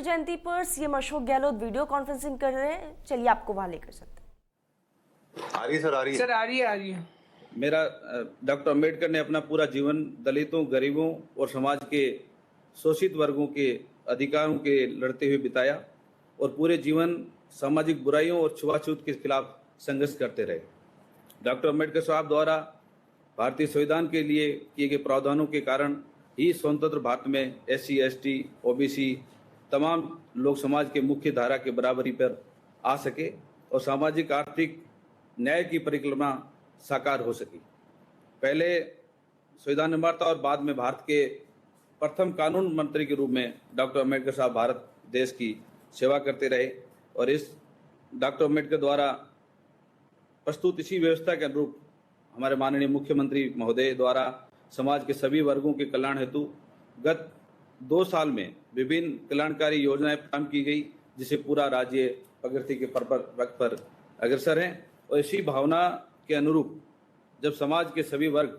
अम्बेडकर जयंती पर CM Ashok Gehlot video conferencing कर रहे हैं। चलिए आपको वहां लेकर चलते हैं। आ रही है सर, आ रही है सर, आ रही है। मेरा डॉक्टर अम्बेडकर ने अपना पूरा जीवन दलितों, गरीबों और समाज के शोषित वर्गों के अधिकारों के लड़ते हुए बिताया और पूरे जीवन सामाजिक बुराइयों और छुआछूत के खिलाफ संघर्ष करते रहे। डॉक्टर अम्बेडकर साहब द्वारा भारतीय संविधान के लिए किए गए प्रावधानों के कारण ही स्वतंत्र भारत में SC, ST, OBC तमाम लोग समाज के मुख्य धारा के बराबरी पर आ सके और सामाजिक आर्थिक न्याय की परिकल्पना साकार हो सकी। पहले संविधान निर्माता और बाद में भारत के प्रथम कानून मंत्री के रूप में डॉक्टर अम्बेडकर साहब भारत देश की सेवा करते रहे और इस डॉक्टर अम्बेडकर द्वारा प्रस्तुत इसी व्यवस्था के अनुरूप हमारे माननीय मुख्यमंत्री महोदय द्वारा समाज के सभी वर्गों के कल्याण हेतु गत 2 साल में विभिन्न कल्याणकारी योजनाएं प्रारंभ की गई, जिसे पूरा राज्य प्रगति के पथ पर अग्रसर है। और इसी भावना के अनुरूप जब समाज के सभी वर्ग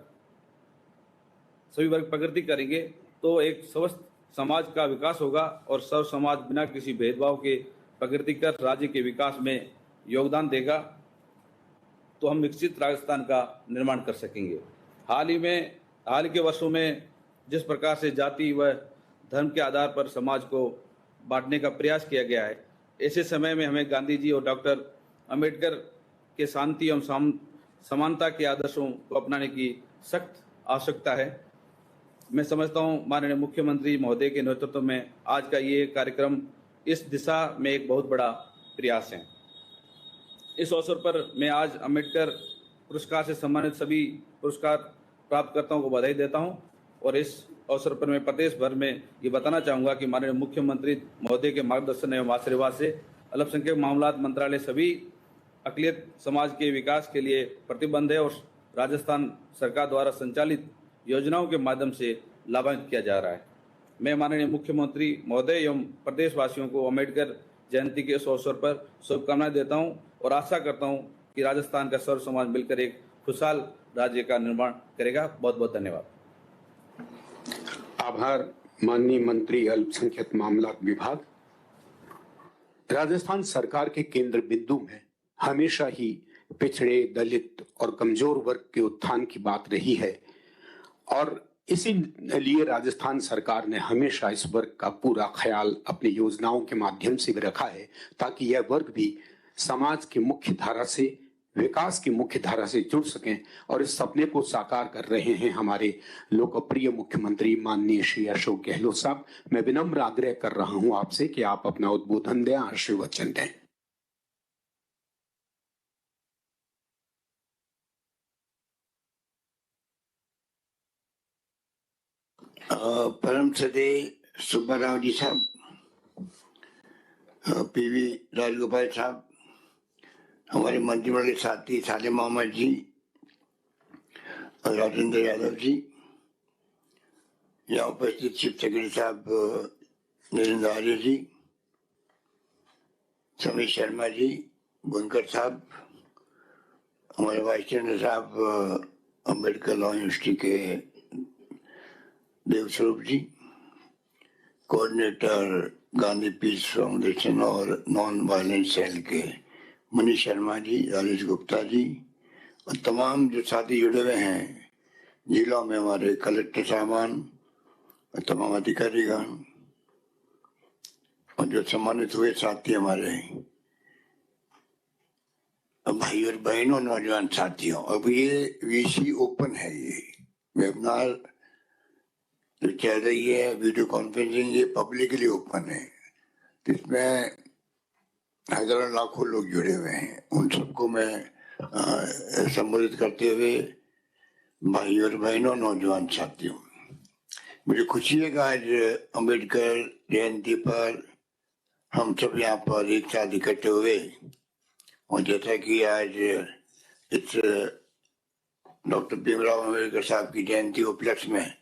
प्रगति करेंगे तो एक स्वस्थ समाज का विकास होगा और सर्व समाज बिना किसी भेदभाव के प्रगति कर राज्य के विकास में योगदान देगा, तो हम विकसित राजस्थान का निर्माण कर सकेंगे। हाल के वर्षों में जिस प्रकार से जाति व धर्म के आधार पर समाज को बांटने का प्रयास किया गया है, ऐसे समय में हमें गांधी जी और डॉक्टर अम्बेडकर के शांति एवं समानता के आदर्शों को अपनाने की सख्त आवश्यकता है। मैं समझता हूं माननीय मुख्यमंत्री महोदय के नेतृत्व में आज का ये कार्यक्रम इस दिशा में एक बहुत बड़ा प्रयास है। इस अवसर पर मैं आज अम्बेडकर पुरस्कार से सम्मानित सभी पुरस्कार प्राप्तकर्ताओं को बधाई देता हूं और इस अवसर पर मैं प्रदेश भर में ये बताना चाहूँगा कि माननीय मुख्यमंत्री महोदय के मार्गदर्शन एवं आशीर्वाद से अल्पसंख्यक मामलात मंत्रालय सभी अक़लियत समाज के विकास के लिए प्रतिबद्ध है और राजस्थान सरकार द्वारा संचालित योजनाओं के माध्यम से लाभान्वित किया जा रहा है। मैं माननीय मुख्यमंत्री महोदय एवं प्रदेशवासियों को अम्बेडकर जयंती के इस अवसर पर शुभकामनाएं देता हूं और आशा करता हूं कि राजस्थान का सर्व समाज मिलकर एक खुशहाल राज्य का निर्माण करेगा। बहुत बहुत धन्यवाद। आभार माननीय मंत्री अल्पसंख्यक मामलात विभाग। राजस्थान सरकार के केंद्र बिंदु में हमेशा ही पिछड़े, दलित और कमजोर वर्ग के उत्थान की बात रही है और इसीलिए राजस्थान सरकार ने हमेशा इस वर्ग का पूरा ख्याल अपनी योजनाओं के माध्यम से भी रखा है, ताकि यह वर्ग भी समाज की मुख्य धारा से, विकास की मुख्य धारा से जुड़ सकें। और इस सपने को साकार कर रहे हैं हमारे लोकप्रिय मुख्यमंत्री माननीय श्री अशोक गहलोत साहब। मैं विनम्र आग्रह कर रहा हूं आपसे कि आप अपना उद्बोधन दें, आशीर्वचन दें। परम श्रद्धेय सुब्बाराव जी साहब, PV राजगोपाल साहब, हमारे मंत्रिमंडल के साथी साले मोहम्मद जी और राजेंद्र यादव जी, यहाँ उपस्थित चीफ सेक्रेटरी साहब नरेंद्र आर्य जी, समीर शर्मा जी, बुनकर साहब, हमारे vice chancellor Saheb Ambedkar law university के देवस्वरूप जी, कोऑर्डिनेटर गांधी पीस फाउंडेशन और नॉन वायलेंस सेल के मनीष शर्मा जी, राजेश गुप्ता जी और तमाम जो साथी जुड़े हुए हैं जिलों में, हमारे कलेक्टर साहबान और तमाम अधिकारीगण और जो सम्मानित हुए साथी हमारे भाई और बहनों, नौजवान साथियों। अब ये VC ओपन है, ये वेबिनार जो चल रही है वीडियो कॉन्फ्रेंसिंग, ये पब्लिकली ओपन है। इसमें हजारों लाखों लोग जुड़े हुए हैं। उन सबको मैं संबोधित करते हुए भाई और बहनों, नौजवान साथियों, मुझे खुशी है कि आज अम्बेडकर जयंती पर हम सब यहाँ पर एक साथ इकट्ठे हुए और जैसा कि आज इस डॉक्टर भीमराव अम्बेडकर साहब की जयंती उपलक्ष्य में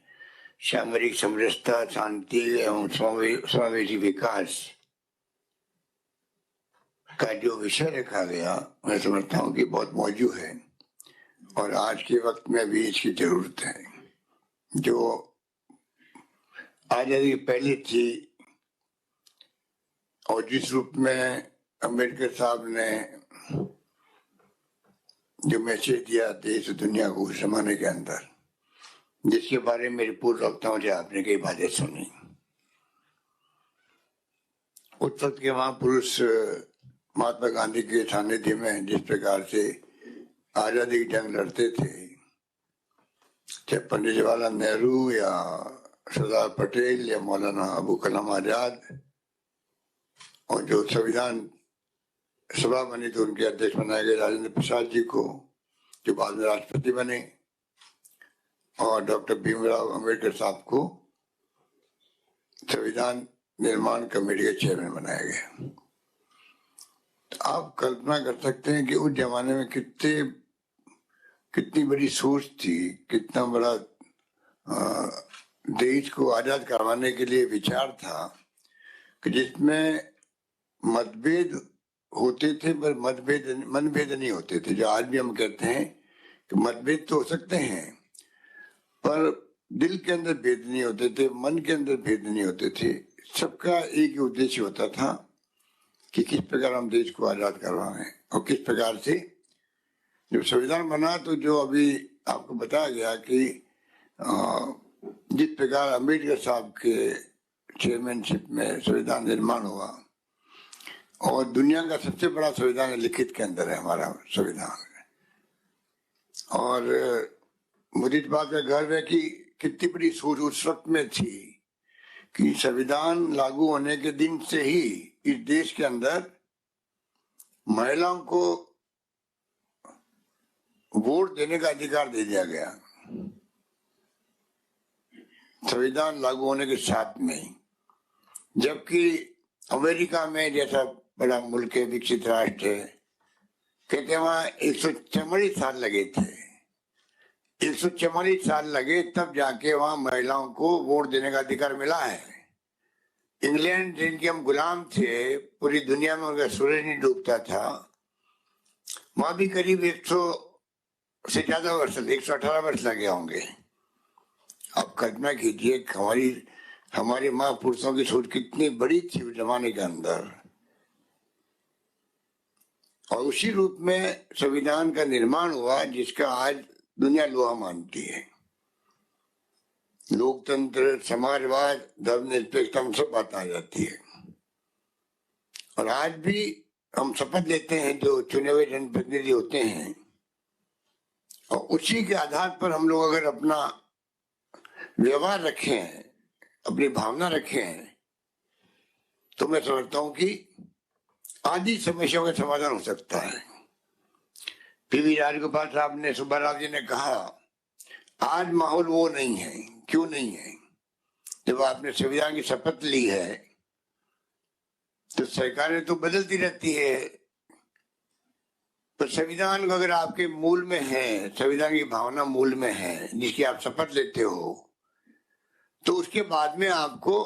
सामरिक समरसता, शांति एवं समावेशी विकास का जो विषय रखा गया, मैं समझता हूँ कि बहुत मौजूद है और आज के वक्त में भी इसकी जरूरत है। जो आजादी पहले थी और जिस रूप में अम्बेडकर साहब ने जो मैसेज दिया देश दुनिया को उस जमाने के अंदर, जिसके बारे में मेरे पूर्व वक्ताओं से आपने कई बातें सुनी। उस वक्त के महापुरुष महात्मा गांधी के सानिध्य में जिस प्रकार से आजादी की जंग लड़ते थे, चाहे पंडित जवाहरलाल नेहरू या सरदार पटेल या मौलाना अबू कलाम आजाद, और जो संविधान सभा बनी तो उनके अध्यक्ष बनाए गए राजेंद्र प्रसाद जी को, जो बाद में राष्ट्रपति बने, और डॉक्टर भीमराव अम्बेडकर साहब को संविधान निर्माण कमेटी के चेयरमैन बनाया गया। तो आप कल्पना कर सकते हैं कि उस जमाने में कितनी बड़ी सोच थी, कितना बड़ा देश को आजाद करवाने के लिए विचार था, कि जिसमें मतभेद होते थे पर मनभेद नहीं होते थे। जो आज भी हम कहते हैं कि मतभेद तो हो सकते हैं पर दिल के अंदर भेद नहीं होते थे, मन के अंदर भेद नहीं होते थे। सबका एक ही उद्देश्य होता था कि किस प्रकार हम देश को आजाद करवाएं, और किस प्रकार से जब संविधान बना तो जो अभी आपको बताया गया कि जिस प्रकार अम्बेडकर साहब के चेयरमैनशिप में संविधान निर्माण हुआ, और दुनिया का सबसे बड़ा संविधान लिखित के अंदर है हमारा संविधान। और मुझे इस बात का गर्व है कि कितनी बड़ी सोच उस वक्त में थी कि संविधान लागू होने के दिन से ही इस देश के अंदर महिलाओं को वोट देने का अधिकार दे दिया गया, संविधान लागू होने के साथ में। जबकि अमेरिका में जैसा बड़ा मुल्क है, विकसित राष्ट्र है, कहते हैं वहां 144 साल लगे थे, 144 साल लगे तब जाके वहां महिलाओं को वोट देने का अधिकार मिला है। इंग्लैंड जिनके हम गुलाम थे, पूरी दुनिया में उनका सूरज नहीं डूबता था, वहां भी करीब 100 से ज्यादा वर्ष, 118 वर्ष लगे होंगे। अब कल्पना कीजिए हमारी महापुरुषों की सोच कितनी बड़ी थी उस जमाने के अंदर। और उसी रूप में संविधान का निर्माण हुआ जिसका आज दुनिया लोहा मानती है। लोकतंत्र, समाजवाद, धर्मनिरपेक्षता, हम सब बात आ जाती है। और आज भी हम शपथ लेते हैं जो चुने हुए जनप्रतिनिधि होते हैं, और उसी के आधार पर हम लोग अगर अपना व्यवहार रखें, अपनी भावना रखें, तो मैं समझता हूं कि आदि समस्याओं का समाधान हो सकता है। पीवी राजगोपाल साहब ने, सुब्बाराव जी ने कहा आज माहौल वो नहीं है। क्यों नहीं है? जब आपने संविधान की शपथ ली है तो सरकारें तो बदलती रहती है, पर संविधान अगर आपके मूल में है, संविधान की भावना मूल में है जिसकी आप शपथ लेते हो, तो उसके बाद में आपको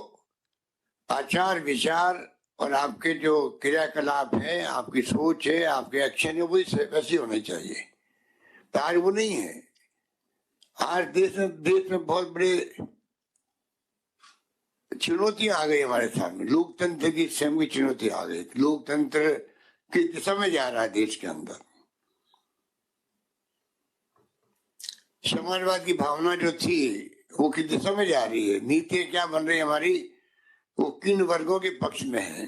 आचार विचार और आपके जो क्रियाकलाप है, आपकी सोच है, आपके एक्शन है, वो वैसी होने चाहिए। तो आज वो नहीं है। आज देश में बहुत बड़े चुनौतियां आ गई हमारे सामने। लोकतंत्र की स्वयं की चुनौती आ गई। लोकतंत्र की दिशा में जा रहा है देश के अंदर। समाजवाद की भावना जो थी वो किस दिशा में जा रही है, नीतियां क्या बन रही है हमारी, वो किन वर्गों के पक्ष में है।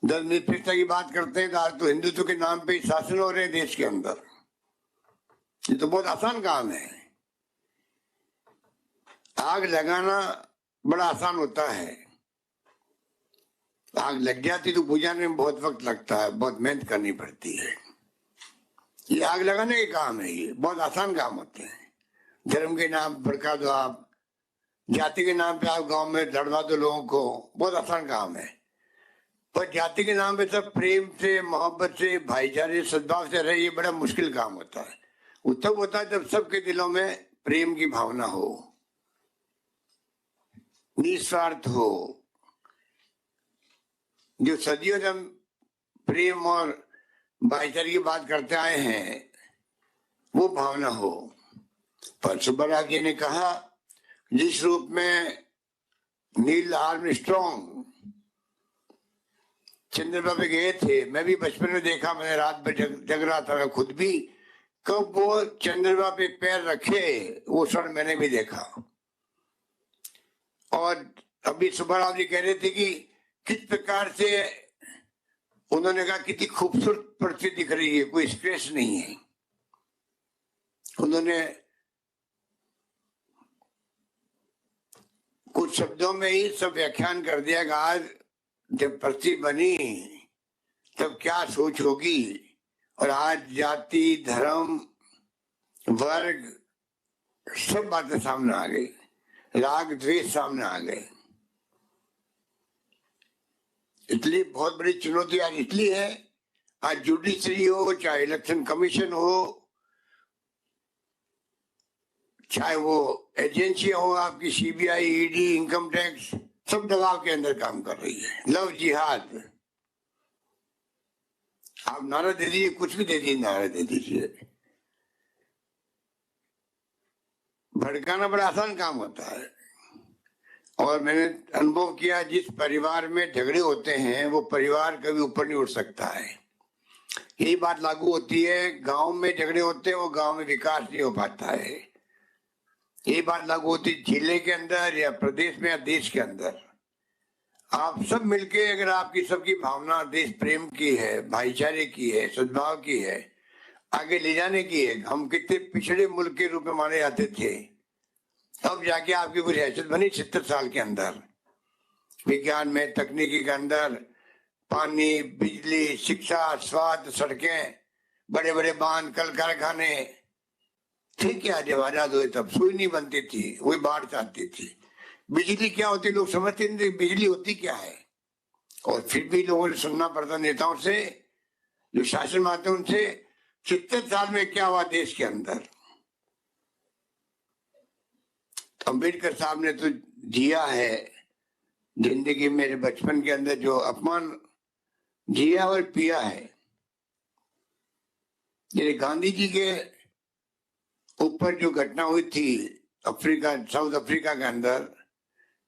धर्मनिरपेक्षता की बात करते हैं तो आज तो हिंदुत्व के नाम पे शासन हो रहे हैं देश के अंदर। ये तो बहुत आसान काम है। आग लगाना बड़ा आसान होता है, आग लग जाती तो बुझाने में बहुत वक्त लगता है, बहुत मेहनत करनी पड़ती है। ये आग लगाने के काम है, ये बहुत आसान काम होते हैं। धर्म के नाम भड़का दो आप, जाति के नाम पे आप गांव में लड़वा दो लोगों को, बहुत आसान काम है। पर जाति के नाम पे सब प्रेम से, मोहब्बत से, भाईचारे, सद्भाव से रहे, ये बड़ा मुश्किल काम होता है। वो तब होता है जब सबके दिलों में प्रेम की भावना हो, निस्वार्थ हो, जो सदियों से हम प्रेम और भाईचारे की बात करते आए हैं, वो भावना हो। पर सुब्बाराव जी ने कहा जिस रूप में नील आर्मस्ट्रॉन्ग चंद्रमा पे गए थे। मैं भी बचपन में देखा, मैंने रात भर जग रहा था मैं खुद भी। कब वो चंद्रमा पे पैर रखे वो क्षण मैंने भी देखा। और अभी सुबह राव जी कह रहे थे कि किस प्रकार से उन्होंने कहा कितनी खूबसूरत पृथ्वी दिख रही है, कोई स्ट्रेस नहीं है। उन्होंने कुछ शब्दों में ही सब व्याख्यान कर दिया कि आज जब पृथ्वी बनी तब क्या सोच होगी। और आज जाति, धर्म, वर्ग सब बातें सामने आ गई, राग द्वेष सामने आ गए। इसलिए बहुत बड़ी चुनौती आज इसलिए है, आज जुडिशरी हो, चाहे इलेक्शन कमीशन हो, चाहे वो एजेंसियां हो आपकी, सीबीआई, ईडी, इनकम टैक्स, सब दबाव के अंदर काम कर रही है। लव जिहाद, आप नारा दे दीजिए, कुछ भी दे दीजिए, नारा दे दीजिए। भड़काना बड़ा आसान काम होता है। और मैंने अनुभव किया, जिस परिवार में झगड़े होते हैं वो परिवार कभी ऊपर नहीं उठ सकता है। यही बात लागू होती है, गांव में झगड़े होते हैं वो गांव में विकास नहीं हो पाता है। यही बात लागू होती है जिले के अंदर या प्रदेश में या देश के अंदर। आप सब मिलके अगर आपकी सबकी भावना देश प्रेम की है, भाईचारे की है, सद्भाव की है, आगे ले जाने की है। हम कितने पिछड़े मुल्क के रूप में माने जाते थे, अब जाके आपकी कुछ हैसियत बनी 70 साल के अंदर। विज्ञान में, तकनीकी के अंदर, पानी, बिजली, शिक्षा, स्वास्थ्य, सड़कें, बड़े बड़े बांध, कल कारखाने। ठीक है, जब आजाद हुए तब सुई नहीं बनती थी, वही बाढ़ चाहती थी। बिजली क्या होती लोग समझते नहीं, बिजली होती क्या है। और फिर भी लोगों ने सुनना पड़ता नेताओं से, जो शासन में आते उनसे। 70 साल में क्या हुआ देश के अंदर। अम्बेडकर साहब ने तो जिया है जिंदगी, मेरे बचपन के अंदर जो अपमान जिया और पिया है। जैसे गांधी जी के ऊपर जो घटना हुई थी अफ्रीका, साउथ अफ्रीका के अंदर,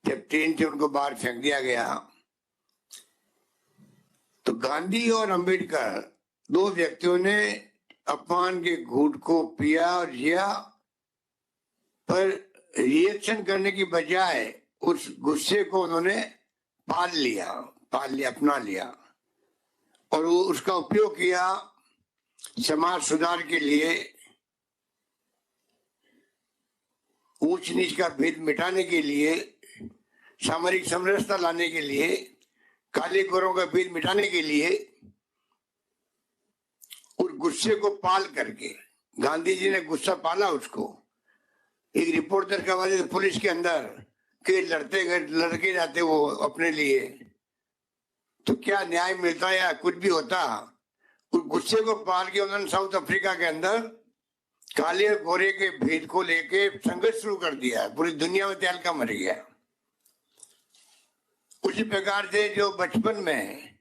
जब ट्रेन से उनको बाहर फेंक दिया गया, तो गांधी और अंबेडकर दो व्यक्तियों ने अपमान के घूंट को पिया और जिया, पर रिएक्शन करने की बजाय उस गुस्से को उन्होंने पाल लिया, अपना लिया। और वो उसका उपयोग किया समाज सुधार के लिए, ऊंच नीच का भेद मिटाने के लिए, सामरिक समरसता लाने के लिए, काले गोरों का भेद मिटाने के लिए। उस गुस्से को पाल करके गांधी जी ने गुस्सा पाला उसको। एक रिपोर्ट दर्ज करवाई पुलिस के अंदर कि लड़के जाते वो अपने लिए, तो क्या न्याय मिलता या कुछ भी होता। उस गुस्से को पाल के उन्होंने साउथ अफ्रीका के अंदर काले और गोरे के भेद को लेके संघर्ष शुरू कर दिया। पूरी दुनिया में तहलका मर गया। उसी प्रकार से जो बचपन में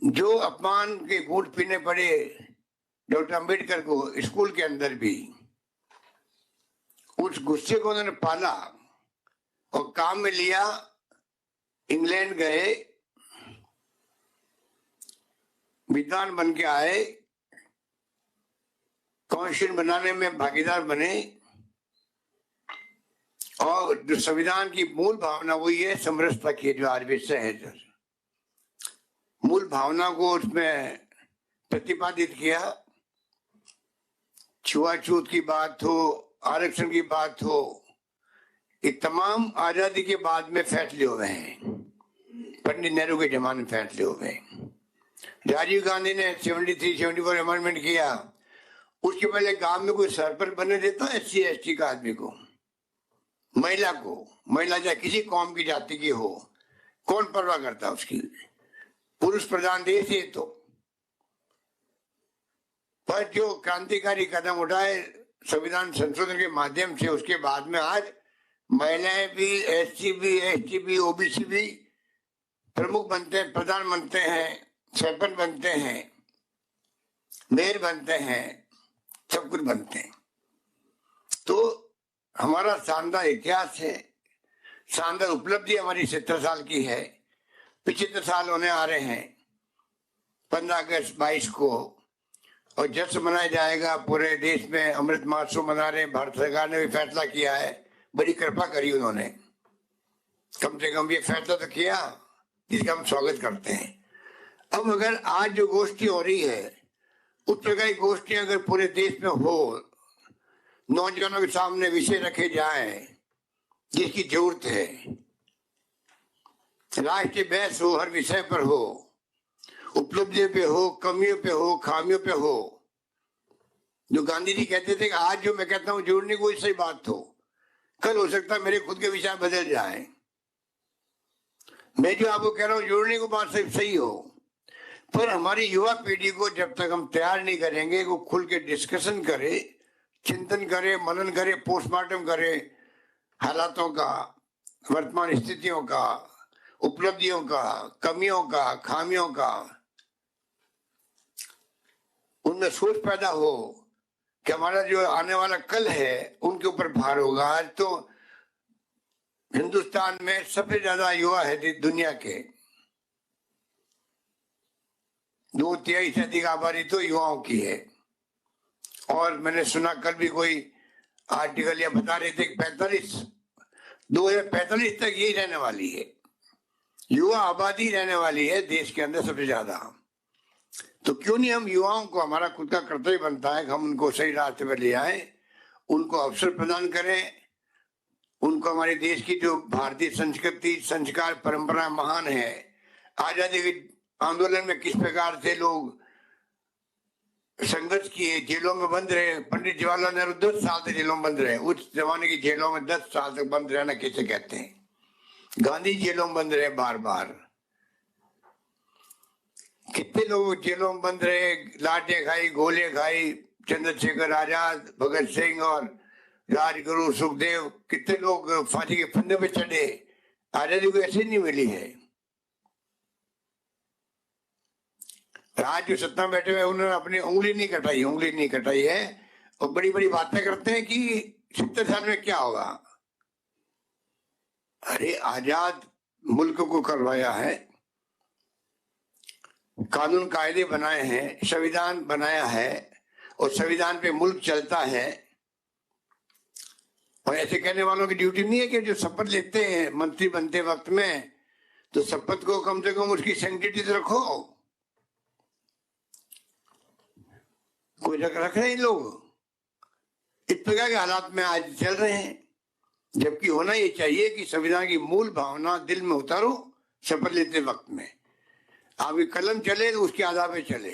जो अपमान के घूंट पीने पड़े डॉक्टर अंबेडकर को स्कूल के अंदर भी, उस गुस्से को उन्होंने पाला और काम में लिया। इंग्लैंड गए, विद्वान बन के आए, कॉन्स्टिट्यूशन बनाने में भागीदार बने। और जो संविधान की मूल भावना वही है समरसता की, जो आज विषय है, मूल भावना को उसमें प्रतिपादित किया। छुआछूत की बात हो, आरक्षण की बात हो, ये तमाम आजादी के बाद में फैसले हुए हैं, पंडित नेहरू के जमाने में फैसले हुए हैं। राजीव गांधी ने 73-74 अमेंडमेंट किया। उसके पहले गांव में कोई सरपंच बनने देता है SC ST का आदमी को, महिला को, महिला चाहे किसी कौम की जाति की हो, कौन परवाह करता उसकी। पुरुष प्रधान देश है तो। पर जो क्रांतिकारी कदम उठाए संविधान संशोधन के माध्यम से, उसके बाद में आज महिलाएं भी, SC भी, ST भी, OBC भी प्रमुख बनते हैं, प्रधान बनते हैं, सरपंच बनते हैं, मेयर बनते हैं, सब कुछ बनते हैं। तो हमारा शानदार इतिहास है। शानदार उपलब्धि हमारी 70 साल की है। 75 साल होने आ रहे हैं 15 अगस्त 22 को, और जश्न मनाया जाएगा पूरे देश में। अमृत महोत्सव मना रहे हैं, भारत सरकार ने भी फैसला किया है, बड़ी कृपा करी उन्होंने, कम से कम ये फैसला तो किया जिसका हम स्वागत करते हैं। अब अगर आज जो गोष्ठी हो रही है उस प्रकार की गोष्ठी अगर पूरे देश में हो, नौजवानों के सामने विषय रखे जाएं जिसकी जरूरत है, राष्ट्रीय बहस हो, हर विषय पर हो, उपलब्धियों पे हो, कमियों पे हो, खामियों पे हो। जो गांधी जी कहते थे कि आज जो मैं कहता हूं जोड़ने कोई सही बात हो, कल हो सकता है मेरे खुद के विचार बदल जाए। मैं जो आपको कह रहा हूं जोड़ने को बात सही हो, पर हमारी युवा पीढ़ी को जब तक हम तैयार नहीं करेंगे वो खुल के डिस्कशन करे, चिंतन करे, मनन करे, पोस्टमार्टम करे हालातों का, वर्तमान स्थितियों का, उपलब्धियों का, कमियों का, खामियों का, उनमें सोच पैदा हो कि हमारा जो आने वाला कल है उनके ऊपर भार होगा। आज तो हिंदुस्तान में सबसे ज्यादा युवा है दुनिया के, 2/3 से अधिक आबादी तो युवाओं की है। और मैंने सुना कल भी कोई आर्टिकल या बता रहे थे 2045 तक यही रहने वाली है, युवा आबादी रहने वाली है देश के अंदर सबसे ज्यादा। तो क्यों नहीं हम युवाओं को, हमारा खुद का कर्तव्य बनता है कि हम उनको सही रास्ते पर ले आए, उनको अवसर प्रदान करें, उनको हमारे देश की जो भारतीय संस्कृति, संस्कार, परंपरा महान है। आजादी के आंदोलन में किस प्रकार से लोग संघर्ष किए, जेलों में बंद रहे। पंडित जवाहरलाल नेहरू 10 साल तक जेलों में बंद रहे। उस जमाने की जेलों में 10 साल तक बंद रहना कैसे कहते हैं। गांधी जेलों में बंद रहे बार बार, कितने लोग जेलों में बंद रहे, लाठें खाई, गोले खाई। चंद्रशेखर आजाद, भगत सिंह और राजगुरु सुखदेव, कितने लोग फांसी के फंदे पे चढ़े। आजादी को ऐसे नहीं मिली है। आज जो सत्ता में बैठे हुए उन्होंने अपनी उंगली नहीं कटाई है, और बड़ी बड़ी बातें करते हैं कि 70 साल में क्या होगा। अरे आजाद मुल्क को करवाया है, कानून कायदे बनाए हैं, संविधान बनाया है, और संविधान पे मुल्क चलता है। और ऐसे कहने वालों की ड्यूटी नहीं है कि जो शपथ लेते हैं मंत्री बनते वक्त में, तो शपथ को कम से कम उसकी सैंक्टिटी तो रखो। कोई रख रहे हैं लोग। इस प्रकार के हालात में आज चल रहे हैं, जबकि होना ये चाहिए कि संविधान की मूल भावना दिल में उतारो शपथ लेते वक्त में। आपकी कलम चले तो उसके आधार पे चले।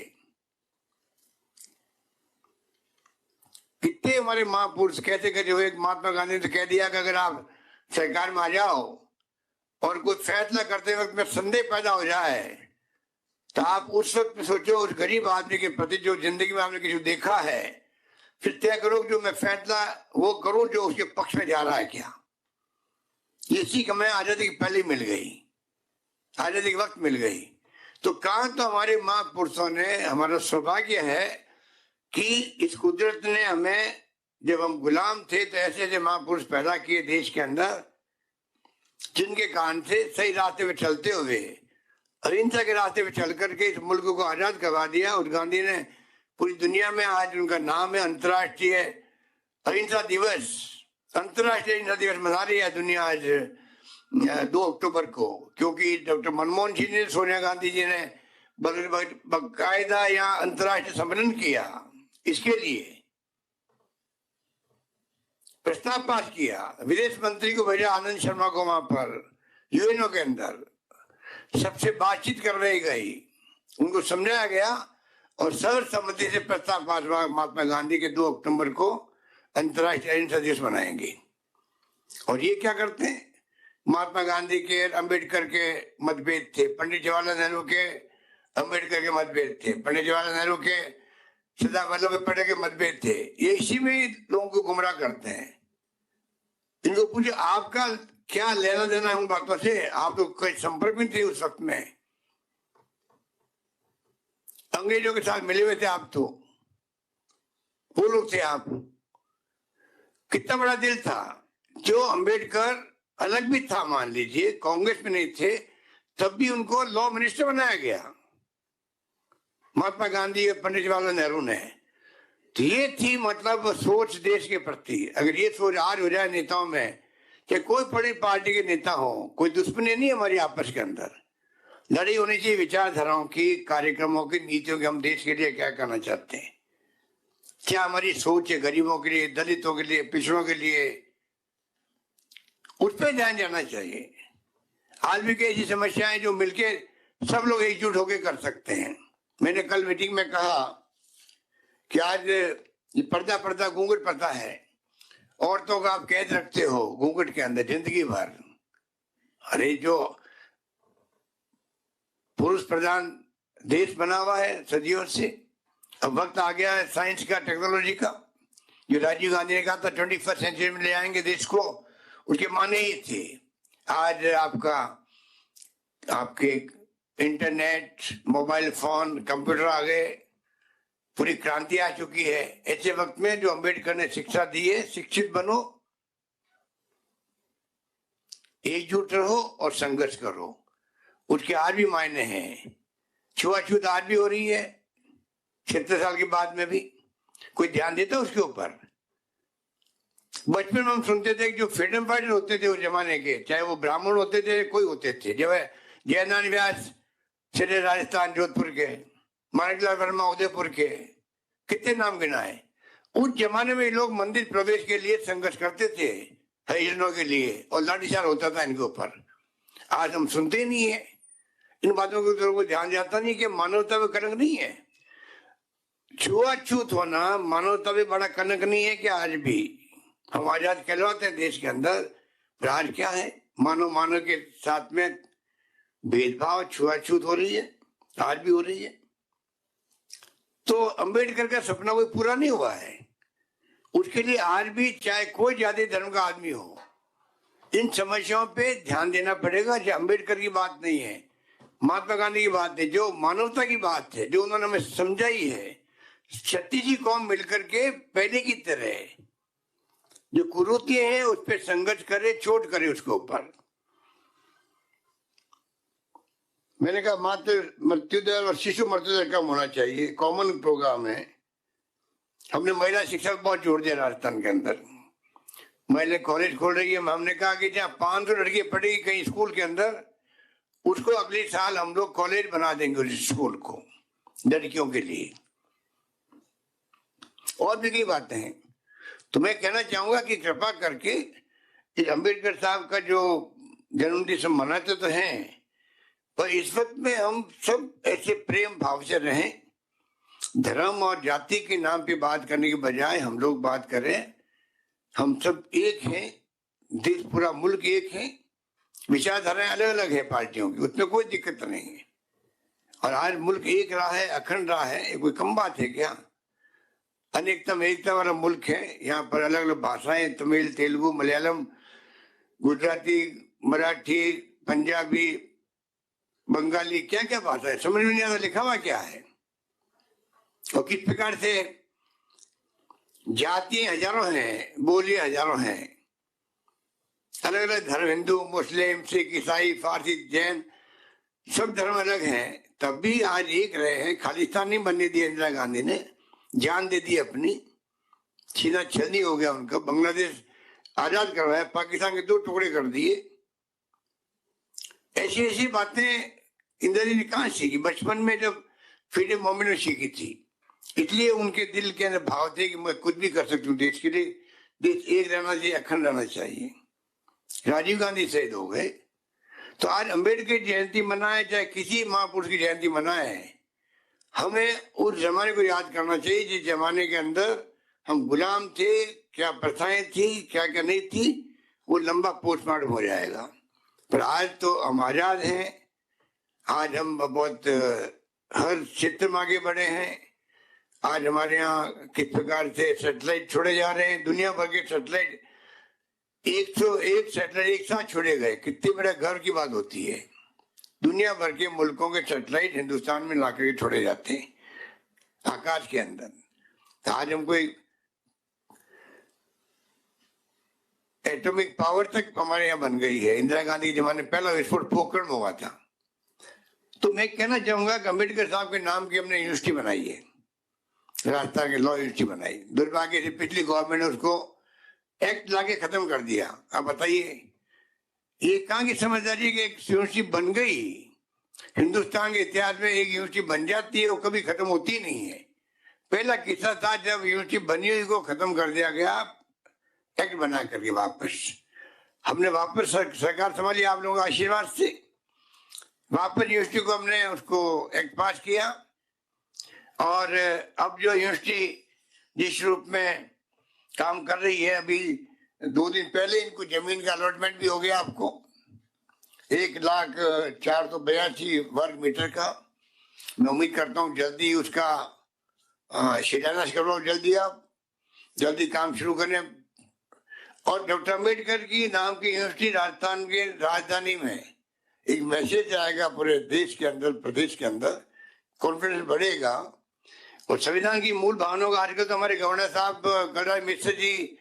कितने हमारे महापुरुष कैसे करे हुए। महात्मा गांधी ने तो कह दिया कि अगर आप सरकार में आ जाओ और कोई फैसला करते वक्त में संदेह पैदा हो जाए, तो आप उस वक्त सोचो उस गरीब आदमी के प्रति जो जिंदगी में आपने किसी देखा है, फिर तय करो जो मैं फैसला वो करूं जो उसके पक्ष में जा रहा है क्या। ये सीख हमें आजादी की पहले मिल गई, आजादी के वक्त मिल गई। तो कहाँ तो हमारे महापुरुषों ने, हमारा सौभाग्य है कि इस कुदरत ने हमें, जब हम गुलाम थे तो ऐसे ऐसे महापुरुष पैदा किए देश के अंदर, जिनके कारण से सही रास्ते पे चलते हुए, अहिंसा के रास्ते पे चल करके इस मुल्क को आजाद करवा दिया। और गांधी ने पूरी दुनिया में, आज उनका नाम है अंतर्राष्ट्रीय अहिंसा दिवस। अंतर्राष्ट्रीय अहिंसा दिवस मना रही है दुनिया आज 2 अक्टूबर को, क्योंकि डॉक्टर मनमोहन सिंह ने, सोनिया गांधी जी ने बाकायदा यहाँ अंतर्राष्ट्रीय सम्मेलन किया, इसके लिए प्रस्ताव पास किया। विदेश मंत्री को भेजा, आनंद शर्मा को, वहां पर यूएनओ के अंदर सबसे बातचीत करवाई गई, उनको समझाया गया और सर्वसम्मति से प्रस्ताव पास हुआ। महात्मा गांधी के 2 अक्टूबर को अंतर्राष्ट्रीय अहिंसा दिवस मनाएंगे। और ये क्या करते हैं, महात्मा गांधी के अंबेडकर के मतभेद थे, पंडित जवाहरलाल नेहरू के अंबेडकर के मतभेद थे, पंडित जवाहरलाल नेहरू के सरदार वल्लभ भाई पटेल के मतभेद थे। ये इसी में लोगों को गुमराह करते हैं। इनको पूछे आपका क्या लेना देना है उन बातों से, आप तो कोई संपर्क भी थे उस वक्त में, अंग्रेजों के साथ मिले हुए थे आप, तो वो लोग थे आप। कितना बड़ा दिल था जो अंबेडकर अलग भी था, मान लीजिए कांग्रेस में नहीं थे, तब भी उनको लॉ मिनिस्टर बनाया गया महात्मा गांधी और पंडित जवाहरलाल नेहरू ने। तो ये थी मतलब सोच देश के प्रति। अगर ये सोच आज हो जाए नेताओं में कि कोई बड़ी पार्टी के नेता हो, कोई दुश्मनी नहीं हमारी आपस के अंदर, लड़ाई होनी चाहिए विचारधाराओं की, कार्यक्रमों की, नीतियों की, हम देश के लिए क्या करना चाहते हैं, क्या हमारी सोच है गरीबों के लिए, दलितों के लिए, पिछड़ों के लिए, उस पर ध्यान जाना चाहिए। आज भी कई ऐसी समस्याएं जो मिलके सब लोग एकजुट होकर कर सकते हैं। मैंने कल मीटिंग में कहा कि आज ये पर्दा घूंघट प्रथा है, औरतों का आप कैद रखते हो घूंघट के अंदर जिंदगी भर। अरे जो पुरुष प्रधान देश बना हुआ है सदियों से, अब वक्त आ गया है साइंस का, टेक्नोलॉजी का। जो राजीव गांधी ने कहा था 21वीं सेंचुरी में ले आएंगे देश को, उसके माने ही थे। आज आपके इंटरनेट, मोबाइल फोन, कंप्यूटर आ गए, पूरी क्रांति आ चुकी है। ऐसे वक्त में जो अंबेडकर ने शिक्षा दी है, शिक्षित बनो, एकजुट रहो और संघर्ष करो, उसके आज भी मायने हैं। छुआछूत आज भी हो रही है 76 साल के बाद में भी, कोई ध्यान देता उसके ऊपर? बचपन में हम सुनते थे कि जो फ्रीडम फाइटर होते थे उस जमाने के, चाहे वो ब्राह्मण होते थे कोई होते थे, जब जयनारायण व्यास चले राजस्थान जोधपुर के, माणिकलाल वर्मा उदयपुर के, कितने नाम गिनाए। उस जमाने में लोग मंदिर प्रवेश के लिए संघर्ष करते थे, हरिजनों के लिए, और लाठीचार्ज होता था इनके ऊपर। आज हम सुनते ही नहीं है इन बातों के ऊपर, कोई ध्यान जाता नहीं कि मानवता में कलंक नहीं है। छुआछूत होना मानवता में बड़ा कलंक नहीं है कि आज भी हम आजाद कहलवाते हैं देश के अंदर, पर आज क्या है, मानव के साथ में भेदभाव, छुआछूत हो रही है, आज भी हो रही है। तो अंबेडकर का सपना कोई पूरा नहीं हुआ है। उसके लिए आज भी चाहे कोई जाति धर्म का आदमी हो, इन समस्याओं पे ध्यान देना पड़ेगा। जो अंबेडकर की बात नहीं है, महात्मा गांधी की बात है, जो मानवता की बात है, जो उन्होंने हमें समझाई है। छत्तीसी कौम मिलकर के पहले की तरह जो कुरीतियां हैं उस पर संघर्ष करे, चोट करे उसके ऊपर। मैंने कहा मातृ मृत्युदर और शिशु मृत्युदर कम होना चाहिए, कॉमन प्रोग्राम है। हमने महिला शिक्षा पर बहुत जोर दिया राजस्थान के अंदर। महिला कॉलेज खोल रही है, हमने कहा कि जहाँ 500 लड़कियां पढ़ेगी कहीं स्कूल के अंदर, उसको अगले साल हम लोग कॉलेज बना देंगे उस स्कूल को लड़कियों के लिए। और भी कई बातें हैं। तो मैं कहना चाहूंगा कि कृपा करके इस अम्बेडकर साहब का जो जन्मदिन सब मनाते तो हैं, पर इस वक्त में हम सब ऐसे प्रेम भाव से रहें। धर्म और जाति के नाम पे बात करने के बजाय हम लोग बात करें, हम सब एक हैं, देश पूरा मुल्क एक है, विचारधाराएं अलग अलग है पार्टियों की, उसमें कोई दिक्कत नहीं है। और आज मुल्क एक रहा है, अखंड रहा है, कोई कम बात है क्या? अनेकता में एकता वाला मुल्क है। यहाँ पर अलग अलग भाषाएं, तमिल, तेलुगु, मलयालम, गुजराती, मराठी, पंजाबी, बंगाली, क्या क्या भाषा है, समझ में नहीं आता लिखा हुआ क्या है। और किस प्रकार से जातियां हजारों हैं, बोलियां हजारों हैं, अलग अलग धर्म, हिंदू, मुस्लिम, सिख, ईसाई, फारसी, जैन, सब धर्म अलग हैं, तब भी आज एक रहे हैं। खालिस्तान नहीं बनने दिया इंदिरा गांधी ने, जान दे दी अपनी, छीना छलनी हो गया उनका। बांग्लादेश आजाद करवाया, पाकिस्तान के 2 टुकड़े कर दिए। ऐसी ऐसी बातें इंदिरा जी ने कहाँ सीखी? बचपन में जब फ्रीडम मूवमेंट में सीखी थी। इसलिए उनके दिल के अंदर भाव थे कि मैं कुछ भी कर सकती हूँ देश के लिए, देश एक रहना चाहिए, अखंड रहना चाहिए। राजीव गांधी शहीद हो गए, तो आज अम्बेडकर की जयंती मनाए, चाहे किसी महापुरुष की जयंती मनाए, हमें उस जमाने को याद करना चाहिए जिस जमाने के अंदर हम गुलाम थे, क्या प्रथाएं थी, क्या क्या नहीं थी, वो लंबा पोस्टमार्टम हो जाएगा। पर आज तो हम आजाद हैं। आज हम बहुत हर क्षेत्र में आगे बढ़े हैं। आज हमारे यहाँ किस प्रकार से सैटेलाइट छोड़े जा रहे हैं, दुनिया भर के सैटेलाइट, 101 सैटेलाइट एक साथ छोड़े गए। कितनी बड़े गर्व की बात होती है। दुनिया भर के मुल्कों के सैटेलाइट हिंदुस्तान में लाकर के छोड़े जाते हैं आकाश के अंदर। आज हम कोई एटॉमिक पावर तक हमारे यहाँ बन गई है। इंदिरा गांधी के जमाने पहला विस्फोट पोखरण में हुआ था। तो मैं कहना चाहूंगा कि अम्बेडकर साहब के नाम की हमने यूनिवर्सिटी बनाई है, राजस्थान की लॉ यूनिवर्सिटी बनाई। दुर्भाग्य से पिछली गवर्नमेंट ने उसको एक्ट लाके खत्म कर दिया। अब बताइए ये कहाँ की समझदारी है कि एक यूनिवर्सिटी बन गई। हिंदुस्तान के इतिहास में एक यूनिवर्सिटी बन जाती है वो कभी खत्म होती नहीं है। पहला किस्सा था जब यूनिवर्सिटी बनी हुई को खत्म कर दिया गया एक्ट बना करके। वापस हमने वापस सरकार संभाली आप लोगों के आशीर्वाद से, वापस यूनिवर्सिटी को हमने उसको एक्ट पास किया। और अब जो यूनिवर्सिटी जिस रूप में काम कर रही है, अभी 2 दिन पहले इनको जमीन का अलॉटमेंट भी हो गया आपको 1,04,82 वर्ग मीटर का। मैं उम्मीद करता हूँ जल्दी उसका शिलान्यास करो, जल्दी आप जल्दी काम शुरू करें। और डॉक्टर अम्बेडकर की नाम की यूनिवर्सिटी राजस्थान के राजधानी में एक मैसेज आएगा पूरे देश के अंदर, प्रदेश के अंदर कॉन्फिडेंस बढ़ेगा। और संविधान की मूल भावनाओं का आजकल तो हमारे गवर्नर साहब कलराज मिश्र जी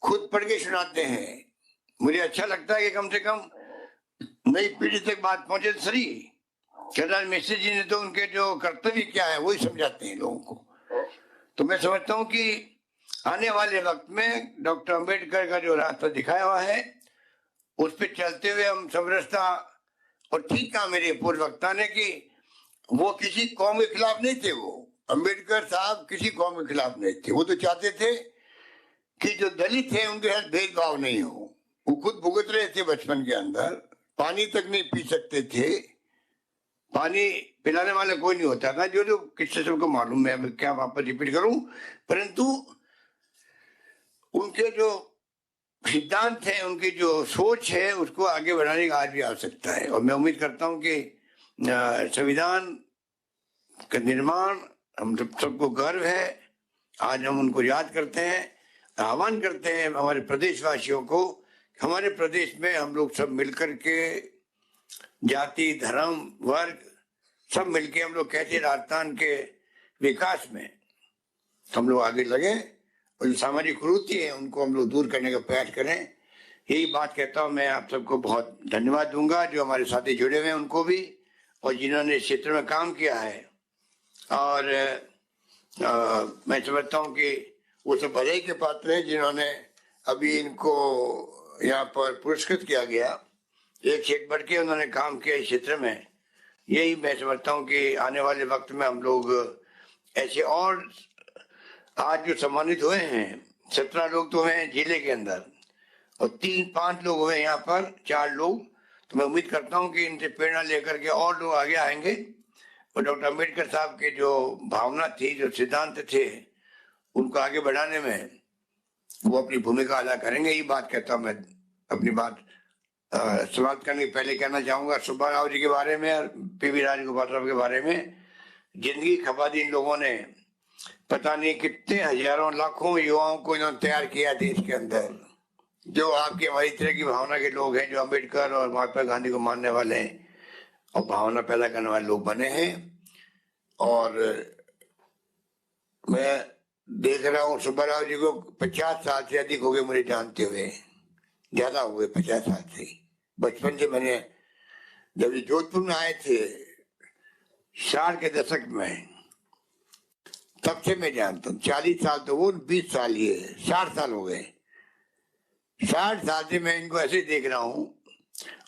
खुद पढ़ के सुनाते हैं। मुझे अच्छा लगता है कि कम से कम नई पीढ़ी तक बात पहुंचे। सही कलराज मिश्र जी ने तो उनके जो कर्तव्य क्या है वही समझाते हैं लोगों को। तो मैं समझता हूँ कि आने वाले वक्त में डॉक्टर अम्बेडकर का जो रास्ता दिखाया हुआ है उस पर चलते हुए हम समरसता। और ठीक कहा मेरे पूर्व वक्ता ने कि वो किसी कौम के खिलाफ नहीं थे। वो अम्बेडकर साहब किसी कौम के खिलाफ नहीं थे। वो तो चाहते थे कि जो दलित है उनके साथ भेदभाव नहीं हो। वो खुद भुगत रहे थे बचपन के अंदर, पानी तक नहीं पी सकते थे, पानी पिलाने वाला कोई नहीं होता था। जो जो किससे सबको मालूम है, क्या वापस रिपीट करूं। परंतु उनके जो सिद्धांत है, उनकी जो सोच है उसको आगे बढ़ाने का आज भी आवश्यकता है। और मैं उम्मीद करता हूं कि संविधान का निर्माण हम सबको गर्व है। आज हम उनको याद करते हैं, आह्वान करते हैं हमारे प्रदेशवासियों को। हमारे प्रदेश में हम लोग सब मिलकर के जाति धर्म वर्ग सब मिलके हम लोग कैसे राजस्थान के विकास में हम लोग आगे लगे और जो सामाजिक कुरीति है उनको हम लोग दूर करने का प्रयास करें। यही बात कहता हूँ। मैं आप सबको बहुत धन्यवाद दूंगा जो हमारे साथी जुड़े हुए हैं उनको भी, और जिन्होंने इस क्षेत्र में काम किया है। और मैं समझता हूँ कि वो सब बधाई के पात्र हैं जिन्होंने अभी इनको यहाँ पर पुरस्कृत किया गया। एक से एक बढ़ के उन्होंने काम किया इस क्षेत्र में। यही मैं समझता हूँ कि आने वाले वक्त में हम लोग ऐसे और आज जो सम्मानित हुए हैं 17 लोग तो हैं जिले के अंदर और 3-5 लोग हुए यहाँ पर, 4 लोग। तो मैं उम्मीद करता हूँ कि इनसे प्रेरणा लेकर के और लोग आगे आएंगे और डॉक्टर अम्बेडकर साहब के जो भावना थी, जो सिद्धांत थे, उनको आगे बढ़ाने में वो अपनी भूमिका अदा करेंगे। ये बात कहता हूँ। मैं अपनी बात समाप्त करने के पहले कहना चाहूंगा सुब्बा राव जी के बारे में और पीवी राजगोपाल राव के बारे में। जिंदगी खपा दी इन लोगों ने, पता नहीं कितने हजारों लाखों युवाओं को इन्होंने तैयार किया देश के अंदर, जो आपके हमारी तरह की भावना के लोग हैं, जो अम्बेडकर और महात्मा गांधी को मानने वाले हैं और भावना पैदा करने वाले लोग बने हैं। और मैं देख रहा हूँ सुब्बा राव जी को 50 साल से अधिक हो गए मुझे जानते हुए, ज्यादा हो गए 50 साल से। बचपन से मैंने जब ये जोधपुर में आए थे 60 के दशक में, तब से मैं जानता हूँ। 40 साल तो वो, 20 साल ये, 60 साल हो गए। 60 साल से मैं इनको ऐसे देख रहा हूँ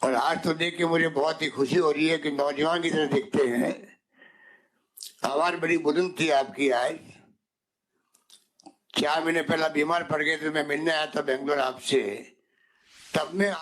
और आज तो देख के मुझे बहुत ही खुशी हो रही है कि नौजवान की तरह दिखते हैं। आवाज बड़ी बुलंद थी आपकी आज। 4 महीने पहला बीमार पड़ गए थे, मैं मिलने आया था बेंगलोर आपसे, तब मैं